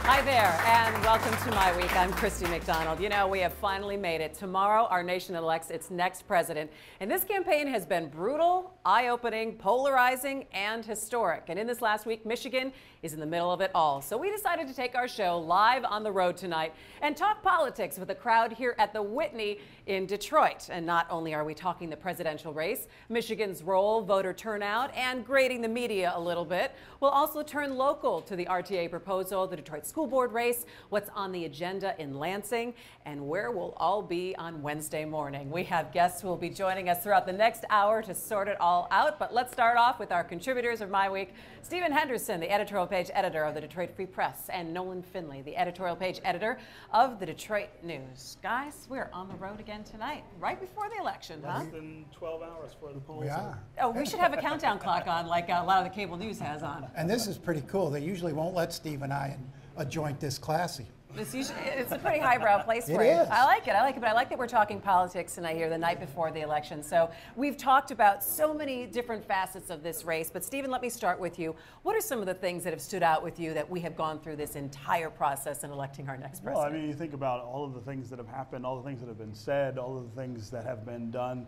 Hi there, and welcome to MiWeek. I'm Christy McDonald. You know, we have finally made it. Tomorrow, our nation elects its next president. And this campaign has been brutal, eye-opening, polarizing, and historic. And in this last week, Michigan is in the middle of it all. So we decided to take our show live on the road tonight and talk politics with a crowd here at the Whitney in Detroit. And not only are we talking the presidential race, Michigan's role, voter turnout, and grading the media a little bit, we'll also turn local to the RTA proposal, the Detroit School Board race, what's on the agenda in Lansing, and where we'll all be on Wednesday morning. We have guests who will be joining us throughout the next hour to sort it all out, but let's start off with our contributors of MiWeek, Stephen Henderson, the editorial page editor of the Detroit Free Press, and Nolan Finley, the editorial page editor of the Detroit News. Guys, we're on the road again tonight, right before the election, huh? Less than 12 hours for the polls. Yeah. Oh, we should have a countdown clock on like a lot of the cable news has on. And this is pretty cool. They usually won't let Steve and I in a joint this classy. It's a pretty highbrow place for It you. is. I like it, but I like that we're talking politics tonight here the night before the election. So we've talked about so many different facets of this race, but Stephen, let me start with you. What are some of the things that have stood out with you that we have gone through this entire process in electing our next president? Well, I mean, you think about all of the things that have happened, all the things that have been said, all of the things that have been done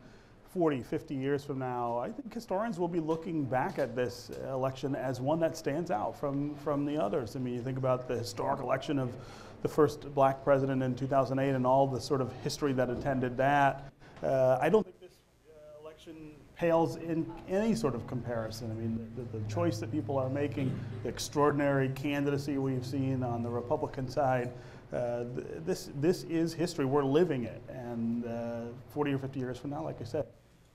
40, 50 years from now. I think historians will be looking back at this election as one that stands out from the others. I mean, you think about the historic election of the first black president in 2008 and all the sort of history that attended that. I don't think this election pales in any sort of comparison. I mean, the choice that people are making, the extraordinary candidacy we've seen on the Republican side, this is history. We're living it. And 40 or 50 years from now, like I said,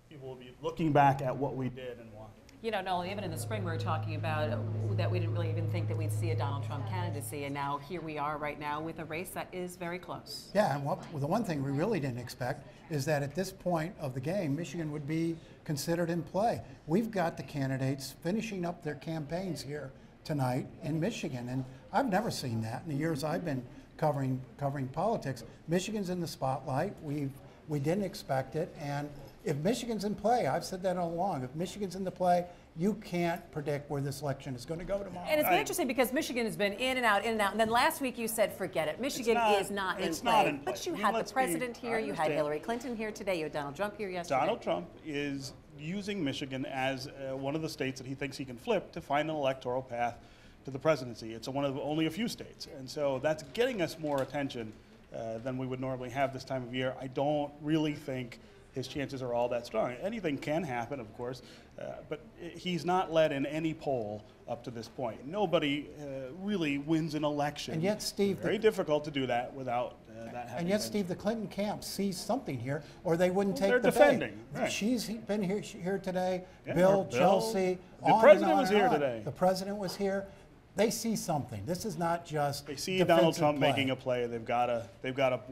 people will be looking back at what we did and why. You know, Noel, even in the spring we were talking about that we didn't really even think that we'd see a Donald Trump candidacy, and now here we are right now with a race that is very close. Yeah, and the one thing we really didn't expect is that at this point of the game, Michigan would be considered in play. We've got the candidates finishing up their campaigns here tonight in Michigan, and I've never seen that in the years I've been covering politics. Michigan's in the spotlight. We didn't expect it, and if Michigan's in play, I've said that all along, if Michigan's in the play, you can't predict where this election is going to go tomorrow. And it's been interesting because Michigan has been in and out, and then last week you said, forget it. Michigan is not in play. But you had the president here, you had Hillary Clinton here today, you had Donald Trump here yesterday. Donald Trump is using Michigan as one of the states that he thinks he can flip to find an electoral path to the presidency. It's one of only a few states. And so that's getting us more attention than we would normally have this time of year. I don't really think his chances are all that strong. Anything can happen, of course, but he's not led in any poll up to this point. Nobody really wins an election. And yet, Steve, very difficult to do that without that happening. And yet, Steve, the Clinton camp sees something here, or they wouldn't take they're the defending. bait. Right. She's been here today. Yeah, Bill, Chelsea. The president was here today. The president was here. They see something. This is not just they see Donald Trump making a play. They've got to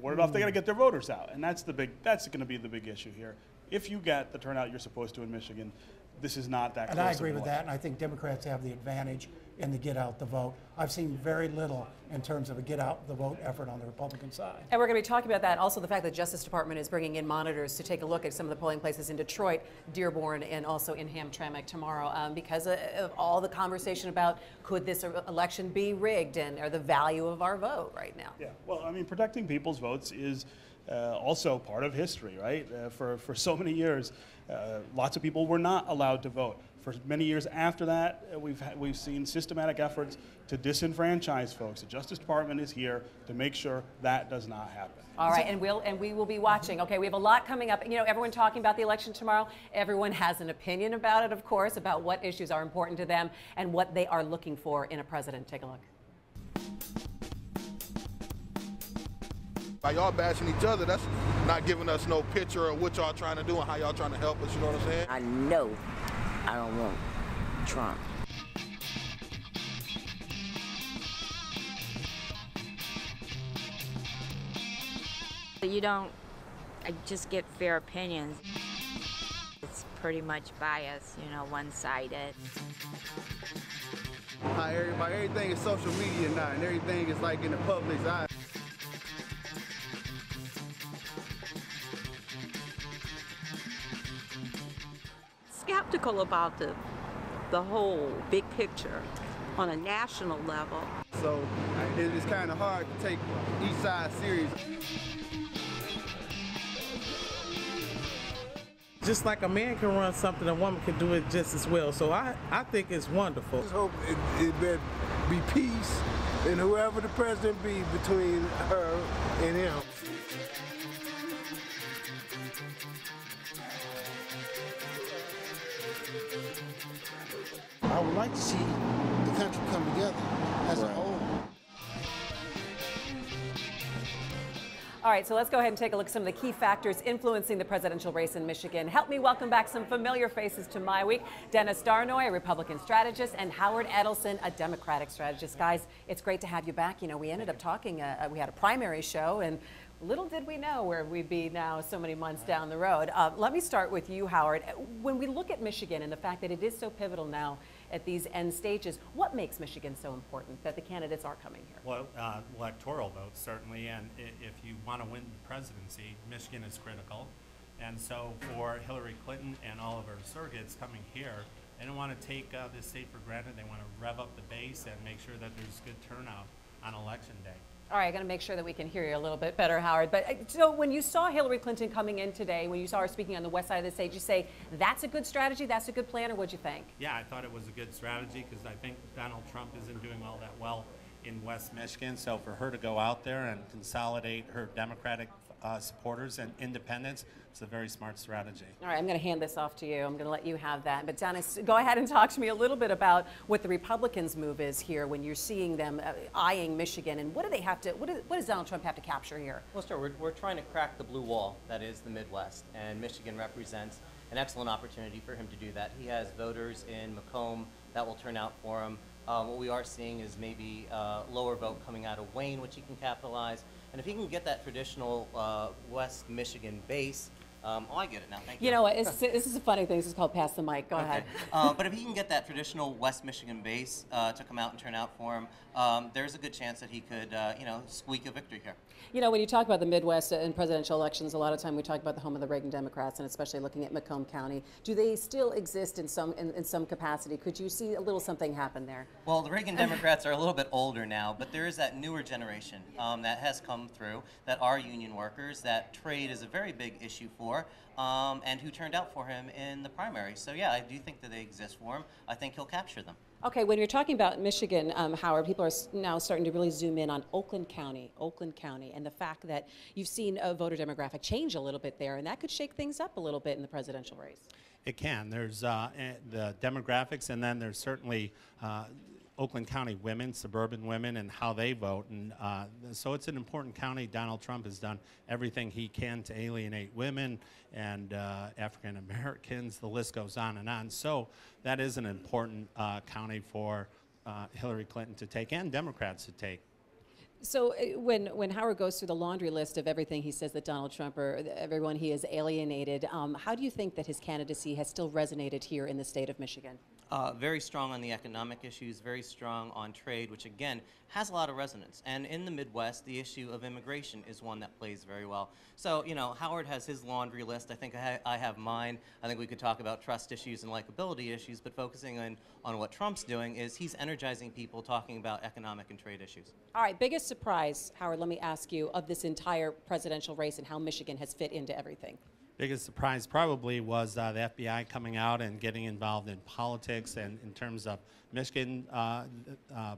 ward it off. They got to get their voters out, and that's going to be the big issue here. If you get the turnout you're supposed to in Michigan, this is not that close. And I agree with that, and I think Democrats have the advantage in the get out the vote. I've seen very little in terms of a get out the vote effort on the Republican side. And we're going to be talking about that. Also, the fact that the Justice Department is bringing in monitors to take a look at some of the polling places in Detroit, Dearborn, and also in Hamtramck tomorrow because of all the conversation about could this election be rigged and or the value of our vote right now. Yeah, well, I mean, protecting people's votes is also part of history, right? For so many years, lots of people were not allowed to vote. For many years after that, we've seen systematic efforts to disenfranchise folks. The Justice Department is here to make sure that does not happen. All right, and we will be watching. Okay, we have a lot coming up. You know, everyone talking about the election tomorrow. Everyone has an opinion about it, of course, about what issues are important to them and what they are looking for in a president. Take a look. By y'all bashing each other, that's not giving us no picture of what y'all trying to do and how y'all trying to help us, you know what I'm saying? I know I don't want Trump. I just get fair opinions. It's pretty much biased, one-sided. Everything is social media now, and everything is like in the public's eye. Skeptical about the whole big picture. on a national level. So it's kind of hard to take each side serious. Just like a man can run something, a woman can do it just as well. So I think it's wonderful. I just hope it be peace, and whoever the president be between her and him. I would like to see the country come together as a whole. All right, so let's go ahead and take a look at some of the key factors influencing the presidential race in Michigan. Help me welcome back some familiar faces to MiWeek. Dennis Darnoy, a Republican strategist, and Howard Edelson, a Democratic strategist. Guys, it's great to have you back. You know, we ended up talking, we had a primary show, and little did we know where we'd be now so many months down the road. Let me start with you, Howard. When we look at Michigan and the fact that it is so pivotal now at these end stages, what makes Michigan so important that the candidates are coming here? Well, electoral votes, certainly, and if you want to win the presidency, Michigan is critical. And so for Hillary Clinton and all of her surrogates coming here, they don't want to take this state for granted. They want to rev up the base and make sure that there's good turnout on Election Day. All right, I got to make sure that we can hear you a little bit better, Howard. But so when you saw Hillary Clinton coming in today, when you saw her speaking on the west side of the stage, you say that's a good strategy, that's a good plan, or what'd you think? Yeah, I thought it was a good strategy because I think Donald Trump isn't doing all that well in West Michigan. So for her to go out there and consolidate her Democratic supporters and independents, it's a very smart strategy. All right, I'm going to hand this off to you. I'm going to let you have that. But Dennis, go ahead and talk to me a little bit about what the Republicans' move is here when you're seeing them eyeing Michigan, and what do they have to? What does Donald Trump have to capture here? Well, sure. We're trying to crack the blue wall that is the Midwest, and Michigan represents an excellent opportunity for him to do that. He has voters in Macomb that will turn out for him. What we are seeing is maybe lower vote coming out of Wayne, which he can capitalize. And if he can get that traditional West Michigan base, oh, I get it now. Thank you. You know what? This is a funny thing. This is called pass the mic. Go ahead. But if he can get that traditional West Michigan base to come out and turn out for him, there's a good chance that he could, squeak a victory here. You know, when you talk about the Midwest in presidential elections, a lot of time we talk about the home of the Reagan Democrats, and especially looking at Macomb County. Do they still exist in some capacity? Could you see a little something happen there? Well, the Reagan Democrats are a little bit older now, but there is that newer generation that has come through that are union workers, that trade is a very big issue for, and who turned out for him in the primary. So yeah, I do think that they exist for him. I think he'll capture them. Okay, when you're talking about Michigan, Howard, people are now starting to really zoom in on Oakland County, and the fact that you've seen a voter demographic change a little bit there, and that could shake things up a little bit in the presidential race. It can. There's the demographics, and then there's certainly Oakland County women, suburban women, and how they vote. And so it's an important county. Donald Trump has done everything he can to alienate women and African Americans. The list goes on and on. So that is an important county for Hillary Clinton to take and Democrats to take. So when Howard goes through the laundry list of everything he says that Donald Trump or everyone he has alienated, how do you think that his candidacy has still resonated here in the state of Michigan? Very strong on the economic issues, very strong on trade, which again has a lot of resonance. And in the Midwest, the issue of immigration is one that plays very well. So, you know, Howard has his laundry list. I think I have mine. I think we could talk about trust issues and likability issues, but focusing on what Trump's doing is he's energizing people talking about economic and trade issues. All right, biggest surprise, Howard, let me ask you, of this entire presidential race and how Michigan has fit into everything? Biggest surprise probably was the FBI coming out and getting involved in politics, and in terms of Michigan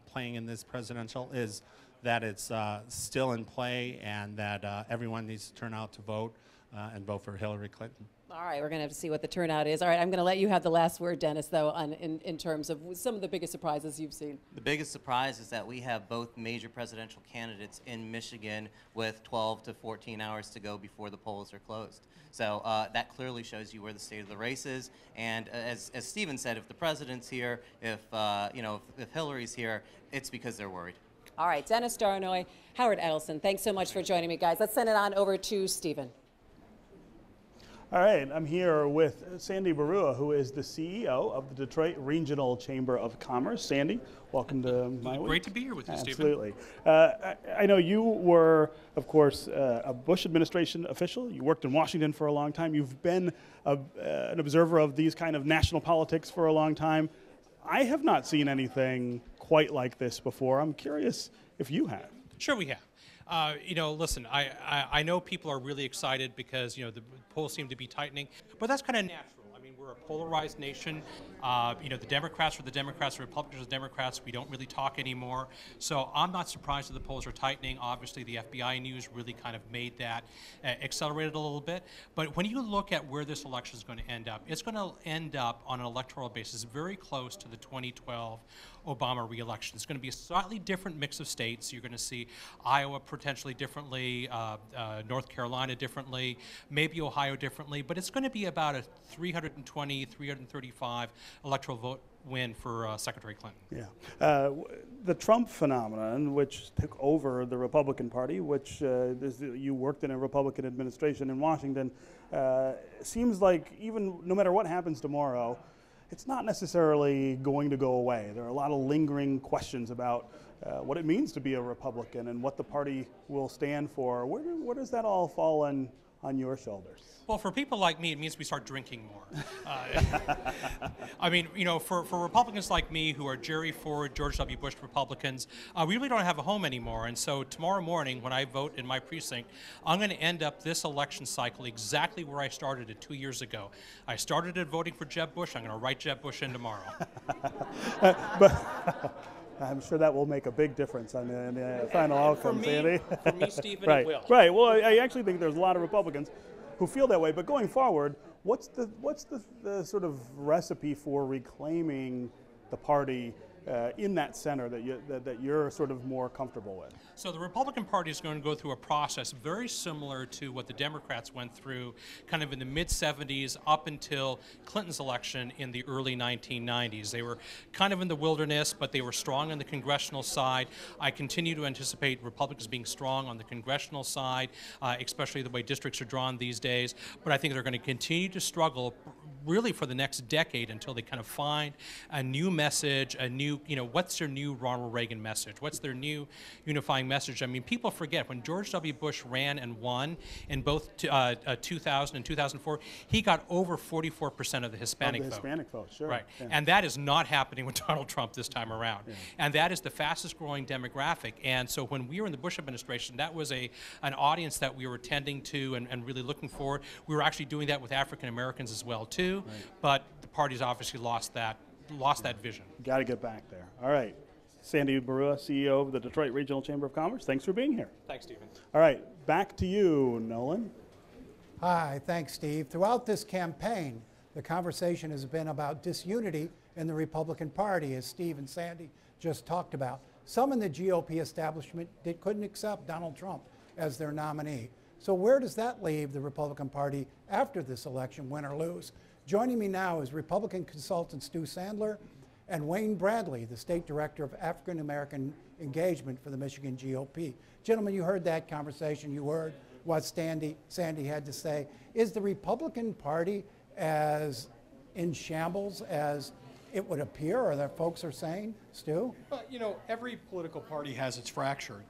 playing in this presidential, is that it's still in play, and that everyone needs to turn out to vote and vote for Hillary Clinton. All right, we're going to have to see what the turnout is. All right, I'm going to let you have the last word, Dennis, though, in terms of some of the biggest surprises you've seen. The biggest surprise is that we have both major presidential candidates in Michigan with 12 to 14 hours to go before the polls are closed. So that clearly shows you where the state of the race is. And as Stephen said, if the president's here, if Hillary's here, it's because they're worried. All right, Dennis Darnoy, Howard Edelson, thanks so much for joining me, guys. Let's send it on over to Stephen. All right, I'm here with Sandy Berroa, who is the CEO of the Detroit Regional Chamber of Commerce. Sandy, welcome to MiWeek. Great to be here with you, Stephen. Absolutely. I know you were, of course, a Bush administration official. You worked in Washington for a long time. You've been an observer of these kind of national politics for a long time. I have not seen anything quite like this before. I'm curious if you have. Sure we have. You know, listen, I know people are really excited because, you know, the polls seem to be tightening, but that's kind of natural. I mean, we're a polarized nation. You know, the Democrats are the Democrats, the Republicans are the Democrats. We don't really talk anymore. So I'm not surprised that the polls are tightening. Obviously, the FBI news really kind of made that accelerated a little bit. But when you look at where this election is going to end up, it's going to end up on an electoral basis very close to the 2012 Obama re-election. It's going to be a slightly different mix of states. You're going to see Iowa potentially differently, North Carolina differently, maybe Ohio differently, but it's going to be about a 320, 335 electoral vote win for Secretary Clinton. Yeah. The Trump phenomenon, which took over the Republican Party, which you worked in a Republican administration in Washington, seems like even no matter what happens tomorrow, it's not necessarily going to go away. There are a lot of lingering questions about what it means to be a Republican and what the party will stand for. Where does that all fall on your shoulders? Well, for people like me, it means we start drinking more. I mean, you know, for Republicans like me who are Jerry Ford, George W. Bush Republicans, we really don't have a home anymore. And so tomorrow morning when I vote in my precinct, I'm going to end up this election cycle exactly where I started it 2 years ago. I started it voting for Jeb Bush. I'm going to write Jeb Bush in tomorrow. But I'm sure that will make a big difference on the final outcome, Sandy. For me, Stephen, right. it will. Right. Well, I actually think there's a lot of Republicans who feel that way. But going forward, what's the sort of recipe for reclaiming the party in that center that you're sort of more comfortable with? So the Republican Party is going to go through a process very similar to what the Democrats went through kind of in the mid-'70s up until Clinton's election in the early 1990s. They were kind of in the wilderness, but they were strong on the congressional side. I continue to anticipate Republicans being strong on the congressional side, especially the way districts are drawn these days. But I think they're going to continue to struggle really for the next decade until they kind of find a new message, a new, you know, what's their new Ronald Reagan message? What's their new unifying message? I mean, people forget when George W. Bush ran and won in both 2000 and 2004, he got over 44% of the Hispanic vote. Hispanic vote, sure. Right, Yeah. and that is not happening with Donald Trump this time around. Yeah. And that is the fastest growing demographic. And so when we were in the Bush administration, that was an audience that we were tending to and really looking forward. We were actually doing that with African Americans as well too. Right. But the party's obviously lost that vision. Got to get back there. All right. Sandy Berroa, CEO of the Detroit Regional Chamber of Commerce. Thanks for being here. Thanks, Stephen. All right. Back to you, Nolan. Hi. Thanks, Steve. Throughout this campaign, the conversation has been about disunity in the Republican Party, as Steve and Sandy just talked about. Some in the GOP establishment couldn't accept Donald Trump as their nominee. So where does that leave the Republican Party after this election, win or lose? Joining me now is Republican consultant Stu Sandler and Wayne Bradley, the State Director of African American Engagement for the Michigan GOP. Gentlemen, you heard that conversation. You heard what Sandy had to say. Is the Republican Party as in shambles as it would appear, or that folks are saying, Stu? Well, you know, every political party has its fractured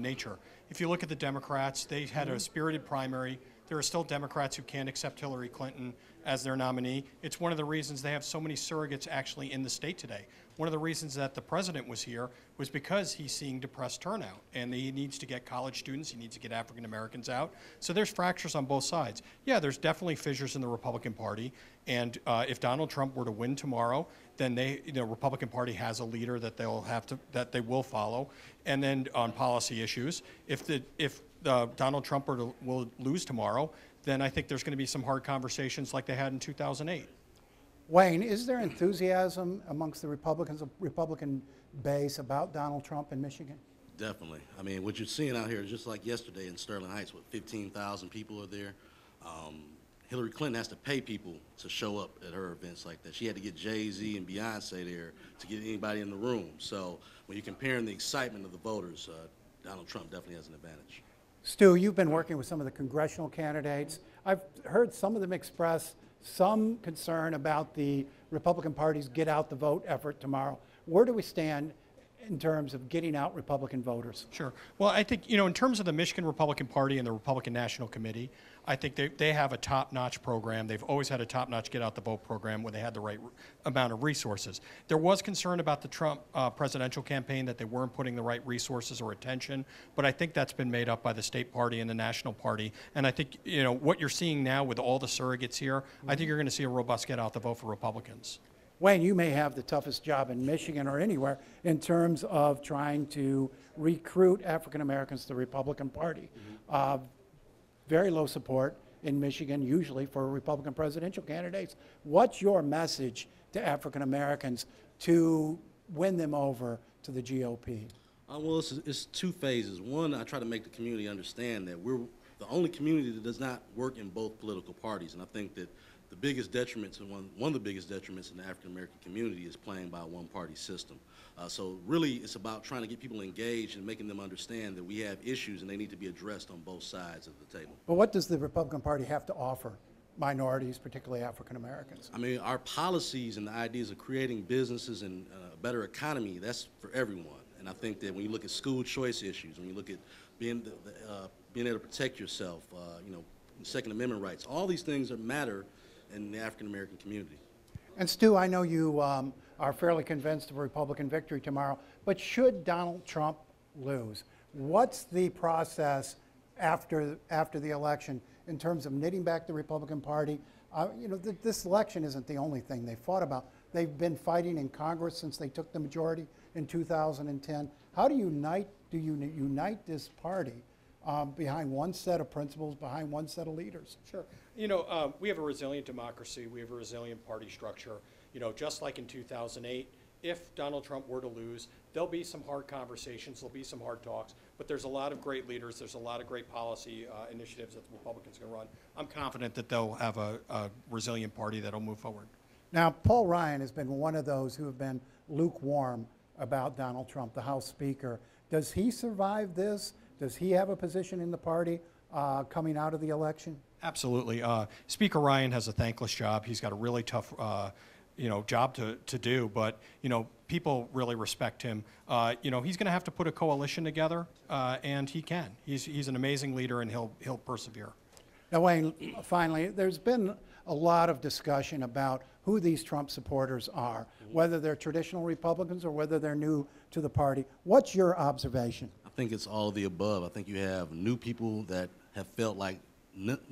nature. If you look at the Democrats, they had a spirited primary. There are still Democrats who can't accept Hillary Clinton as their nominee. It's one of the reasons they have so many surrogates actually in the state today. One of the reasons that the president was here was because he's seeing depressed turnout, and he needs to get college students, he needs to get African Americans out. So there's fractures on both sides. Yeah, there's definitely fissures in the Republican Party, and if Donald Trump were to win tomorrow, then the Republican Party has a leader that they will follow. And then on policy issues, if Donald Trump will lose tomorrow, then I think there's going to be some hard conversations like they had in 2008. Wayne, is there enthusiasm amongst the Republican base about Donald Trump in Michigan? Definitely. I mean, what you're seeing out here is just like yesterday in Sterling Heights, with 15,000 people are there. Hillary Clinton has to pay people to show up at her events like that. She had to get Jay-Z and Beyonce there to get anybody in the room. So when you're comparing the excitement of the voters, Donald Trump definitely has an advantage. Stu, you've been working with some of the congressional candidates. I've heard some of them express some concern about the Republican Party's get out the vote effort tomorrow. Where do we stand in terms of getting out Republican voters? Sure. Well, I think, in terms of the Michigan Republican Party and the Republican National Committee, I think they have a top-notch program. They've always had a top-notch get-out-the-vote program where they had the right amount of resources. There was concern about the Trump presidential campaign that they weren't putting the right resources or attention, but I think that's been made up by the state party and the national party. And I think, what you're seeing now with all the surrogates here, I think you're going to see a robust get-out-the-vote for Republicans. Wayne, you may have the toughest job in Michigan or anywhere in terms of trying to recruit African Americans to the Republican Party. Very low support in Michigan, usually for Republican presidential candidates. What's your message to African Americans to win them over to the GOP? Well, it's two phases. One, I try to make the community understand that we're the only community that does not work in both political parties, and I think that the biggest detriments, and one of the biggest detriments in the African American community is playing by a one-party system. So really, it's about trying to get people engaged and making them understand that we have issues and they need to be addressed on both sides of the table. But what does the Republican Party have to offer minorities, particularly African Americans? I mean, our policies and the ideas of creating businesses and a better economy, that's for everyone. And I think that when you look at school choice issues, when you look at being able to protect yourself, Second Amendment rights, all these things that matter in the African American community. And Stu, I know you are fairly convinced of a Republican victory tomorrow, but should Donald Trump lose, what's the process after the election in terms of knitting back the Republican Party? This election isn't the only thing they fought about. They've been fighting in Congress since they took the majority in 2010. How do you unite this party behind one set of principles, behind one set of leaders? Sure. We have a resilient democracy. We have a resilient party structure. Just like in 2008, if Donald Trump were to lose, there'll be some hard conversations, there'll be some hard talks, but there's a lot of great leaders, there's a lot of great policy initiatives that the Republicans can run. I'm confident that they'll have a resilient party that'll move forward. Now, Paul Ryan has been one of those who have been lukewarm about Donald Trump, the House Speaker. Does he survive this? Does he have a position in the party coming out of the election? Absolutely. Speaker Ryan has a thankless job. He's got a really tough job to do, but people really respect him. He's going to have to put a coalition together, and he can. He's an amazing leader, and he'll persevere. Now, Wayne, finally, there's been a lot of discussion about who these Trump supporters are, whether they're traditional Republicans or whether they're new to the party. What's your observation? I think it's all of the above. I think you have new people that have felt like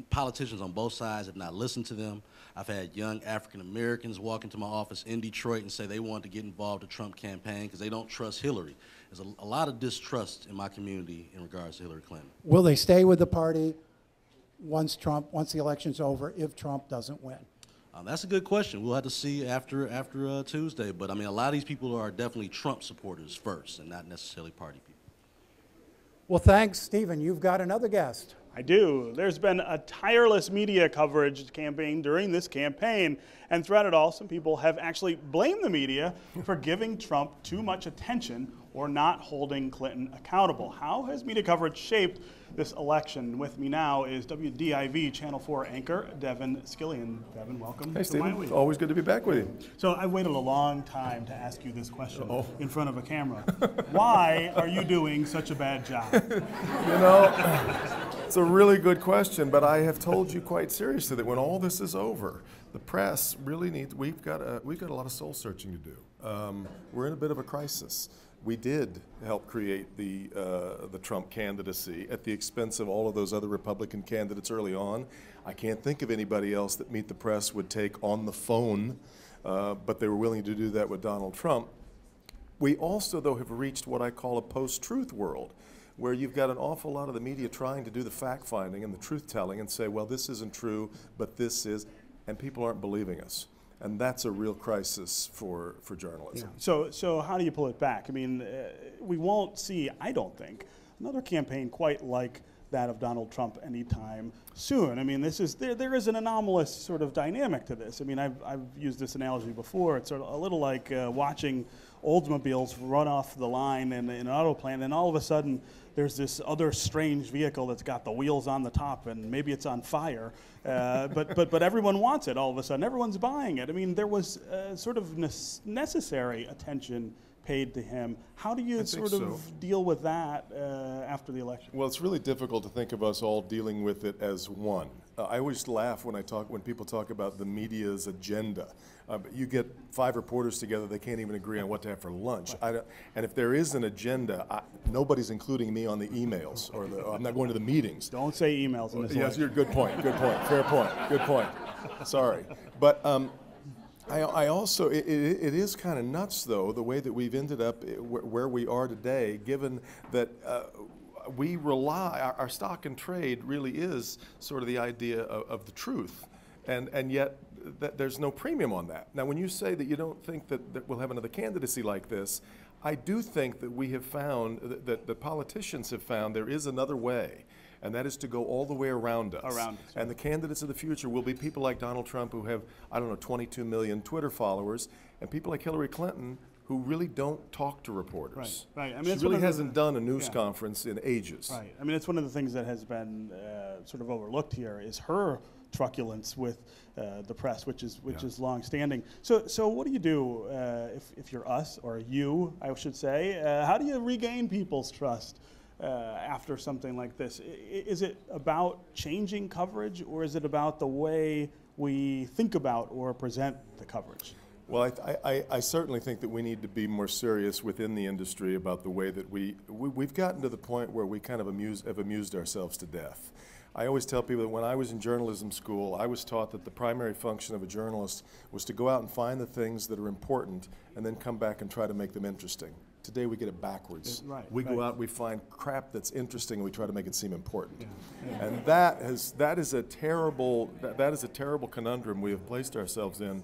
politicians on both sides have not listened to them. I've had young African Americans walk into my office in Detroit and say they want to get involved in the Trump campaign because they don't trust Hillary. There's a lot of distrust in my community in regards to Hillary Clinton. Will they stay with the party once the election's over if Trump doesn't win? That's a good question. We'll have to see after Tuesday. But I mean, a lot of these people are definitely Trump supporters first and not necessarily party people. Well, thanks, Stephen. You've got another guest. I do. There's been a tireless media coverage campaign during this campaign, and throughout it all, some people have actually blamed the media for giving Trump too much attention or not holding Clinton accountable. How has media coverage shaped this election? With me now is WDIV Channel 4 anchor Devon Skillion. Devon, welcome. Hey, Stephen. It's always good to be back with you. So I waited a long time to ask you this question in front of a camera. Why are you doing such a bad job? It's a really good question, but I have told you quite seriously that when all this is over, the press really needs, we've got a lot of soul searching to do. We're in a bit of a crisis. We did help create the Trump candidacy at the expense of all of those other Republican candidates early on. I can't think of anybody else that Meet the Press would take on the phone, but they were willing to do that with Donald Trump. We also, though, have reached what I call a post-truth world, where you've got an awful lot of the media trying to do the fact-finding and the truth-telling and say, well, this isn't true, but this is, and people aren't believing us. And that's a real crisis for journalism. Yeah. So how do you pull it back? I mean, we won't see, I don't think, another campaign quite like that of Donald Trump anytime soon. I mean, there is an anomalous sort of dynamic to this. I mean, I've used this analogy before. It's sort of a little like watching Oldsmobiles run off the line in an auto plant, and all of a sudden there's this other strange vehicle that's got the wheels on the top, and maybe it's on fire, but everyone wants it all of a sudden. Everyone's buying it. I mean, there was sort of necessary attention paid to him. How do you sort so. of deal with that after the election? Well, it's really difficult to think of us all dealing with it as one. I always laugh when people talk about the media's agenda. You get 5 reporters together, they can't even agree on what to have for lunch. And if there is an agenda, nobody's including me on the emails, or I'm not going to the meetings. Don't say emails in this Yes, you're good point, fair point, good point. Sorry. But I also, it is kind of nuts, though, the way that we've ended up where we are today, given that we rely, our stock and trade really is sort of the idea of the truth. And yet, there's no premium on that. Now, when you say that you don't think that we'll have another candidacy like this, I do think that we have found, that the politicians have found there is another way, and that is to go all the way around us. And the candidates of the future will be people like Donald Trump, who have, I don't know, 22 million Twitter followers, and people like Hillary Clinton, who really don't talk to reporters. Right. I mean, she really hasn't done a news conference in ages. Right. I mean, it's one of the things that has been sort of overlooked here is her truculence with the press, which is long-standing. So what do you do if you're us, or you, I should say? How do you regain people's trust after something like this? Is it about changing coverage, or is it about the way we think about or present the coverage? Well, I certainly think that we need to be more serious within the industry about the way that we've gotten to the point where we kind of have amused ourselves to death. I always tell people that when I was in journalism school, I was taught that the primary function of a journalist was to go out and find the things that are important and then come back and try to make them interesting. Today we get it backwards. We go out, we find crap that's interesting, and we try to make it seem important. And that is a terrible conundrum we have placed ourselves in.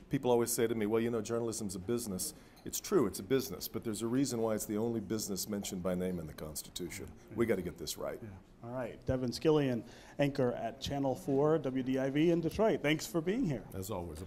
People always say to me, well, you know, journalism's a business. It's true, it's a business, but there's a reason why it's the only business mentioned by name in the Constitution. We got to get this right. All right, Devon Skillion, anchor at Channel 4 WDIV in Detroit. Thanks for being here. As always.